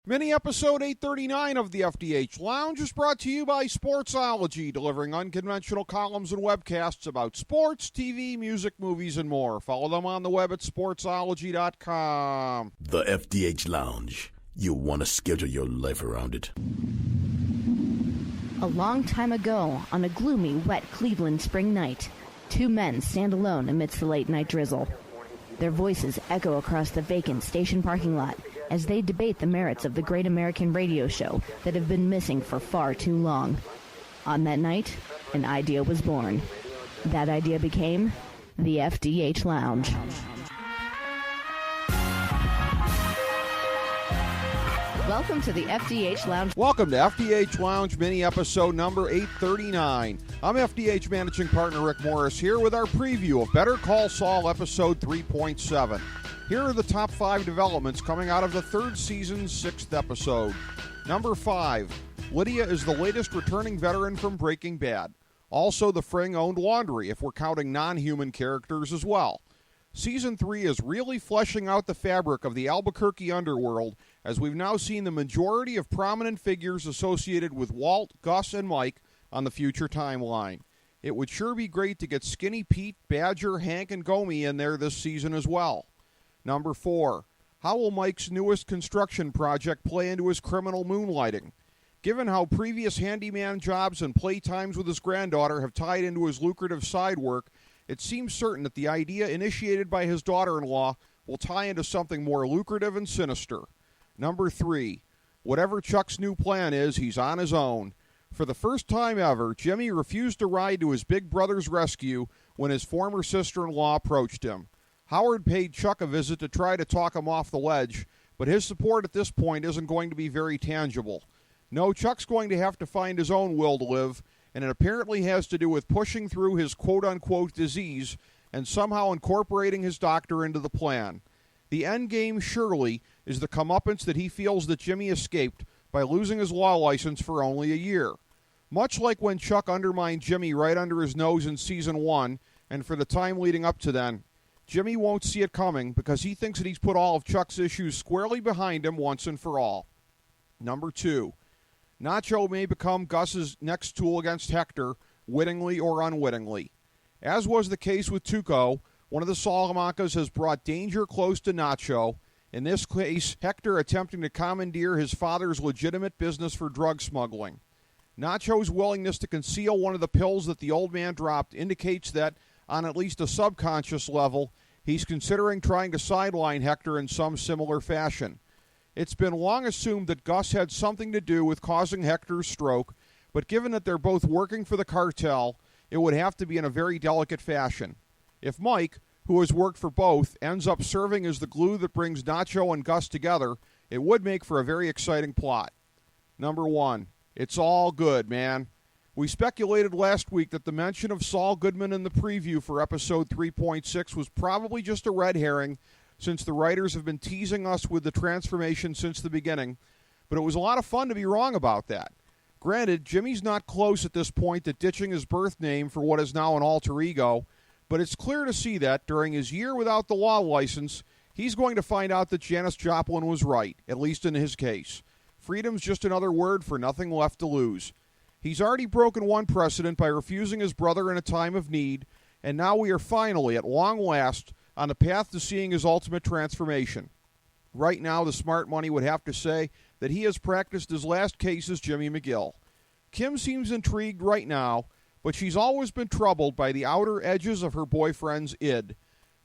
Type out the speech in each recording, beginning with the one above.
Mini episode 839 of the FDH Lounge is brought to you by Sportsology, delivering unconventional columns and webcasts about sports, TV, music, movies, and more. Follow them on the web at sportsology.com. The FDH Lounge. You want to schedule your life around it. A long time ago, on a gloomy, wet Cleveland spring night, two men stand alone amidst the late-night drizzle. Their voices echo across the vacant station parking lot as they debate the merits of the great American radio show that have been missing for far too long. On that night, an idea was born. That idea became the FDH Lounge. Welcome to the FDH Lounge. Welcome to FDH Lounge mini episode number 839. I'm FDH Managing Partner Rick Morris here with our preview of Better Call Saul episode 3.7. Here are the top 5 developments coming out of the third season's 6th episode. Number 5, Lydia is the latest returning veteran from Breaking Bad. Also, the Fring owned Laundry, if we're counting non-human characters as well. Season 3 is really fleshing out the fabric of the Albuquerque underworld, as we've now seen the majority of prominent figures associated with Walt, Gus, and Mike on the future timeline. It would sure be great to get Skinny Pete, Badger, Hank, and Gomi in there this season as well. Number 4, how will Mike's newest construction project play into his criminal moonlighting? Given how previous handyman jobs and playtimes with his granddaughter have tied into his lucrative side work, it seems certain that the idea initiated by his daughter-in-law will tie into something more lucrative and sinister. Number 3, whatever Chuck's new plan is, he's on his own. For the first time ever, Jimmy refused to ride to his big brother's rescue when his former sister-in-law approached him. Howard paid Chuck a visit to try to talk him off the ledge, but his support at this point isn't going to be very tangible. No, Chuck's going to have to find his own will to live, and it apparently has to do with pushing through his quote-unquote disease and somehow incorporating his doctor into the plan. The end game, surely, is the comeuppance that he feels that Jimmy escaped by losing his law license for only a year. Much like when Chuck undermined Jimmy right under his nose in Season 1, and for the time leading up to then, Jimmy won't see it coming because he thinks that he's put all of Chuck's issues squarely behind him once and for all. Number 2, Nacho may become Gus's next tool against Hector, wittingly or unwittingly. As was the case with Tuco, one of the Salamancas has brought danger close to Nacho, in this case Hector attempting to commandeer his father's legitimate business for drug smuggling. Nacho's willingness to conceal one of the pills that the old man dropped indicates that, on at least a subconscious level, he's considering trying to sideline Hector in some similar fashion. It's been long assumed that Gus had something to do with causing Hector's stroke, but given that they're both working for the cartel, it would have to be in a very delicate fashion. If Mike, who has worked for both, ends up serving as the glue that brings Nacho and Gus together, it would make for a very exciting plot. Number 1, it's all good, man. We speculated last week that the mention of Saul Goodman in the preview for episode 3.6 was probably just a red herring, since the writers have been teasing us with the transformation since the beginning, but it was a lot of fun to be wrong about that. Granted, Jimmy's not close at this point to ditching his birth name for what is now an alter ego, but it's clear to see that, during his year without the law license, he's going to find out that Janis Joplin was right, at least in his case. Freedom's just another word for nothing left to lose. He's already broken one precedent by refusing his brother in a time of need, and now we are finally, at long last, on the path to seeing his ultimate transformation. Right now, the smart money would have to say that he has practiced his last case as Jimmy McGill. Kim seems intrigued right now, but she's always been troubled by the outer edges of her boyfriend's id.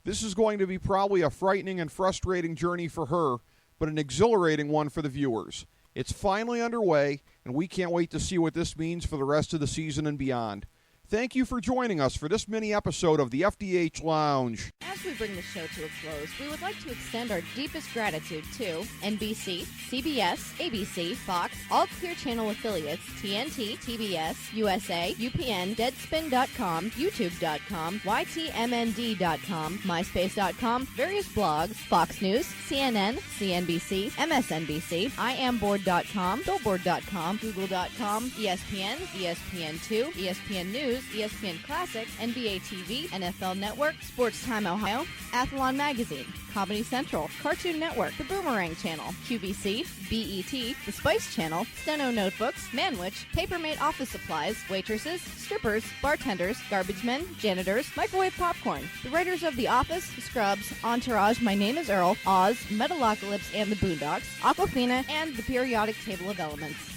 This is going to be probably a frightening and frustrating journey for her, but an exhilarating one for the viewers. It's finally underway, and we can't wait to see what this means for the rest of the season and beyond. Thank you for joining us for this mini episode of the FDH Lounge. As we bring the show to a close, we would like to extend our deepest gratitude to NBC, CBS, ABC, Fox, all Clear Channel affiliates, TNT, TBS, USA, UPN, Deadspin.com, YouTube.com, YTMND.com, MySpace.com, various blogs, Fox News, CNN, CNBC, MSNBC, IamBoard.com, Billboard.com, Google.com, ESPN, ESPN2, ESPN News, News, ESPN Classic, NBA TV, NFL Network, Sports Time Ohio, Athlon Magazine, Comedy Central, Cartoon Network, The Boomerang Channel, QVC, BET, The Spice Channel, Steno Notebooks, Manwich, Papermate Office Supplies, waitresses, strippers, bartenders, garbage men, janitors, microwave popcorn, the writers of The Office, Scrubs, Entourage, My Name is Earl, Oz, Metalocalypse and the Boondocks, Aquafina, and the periodic table of elements.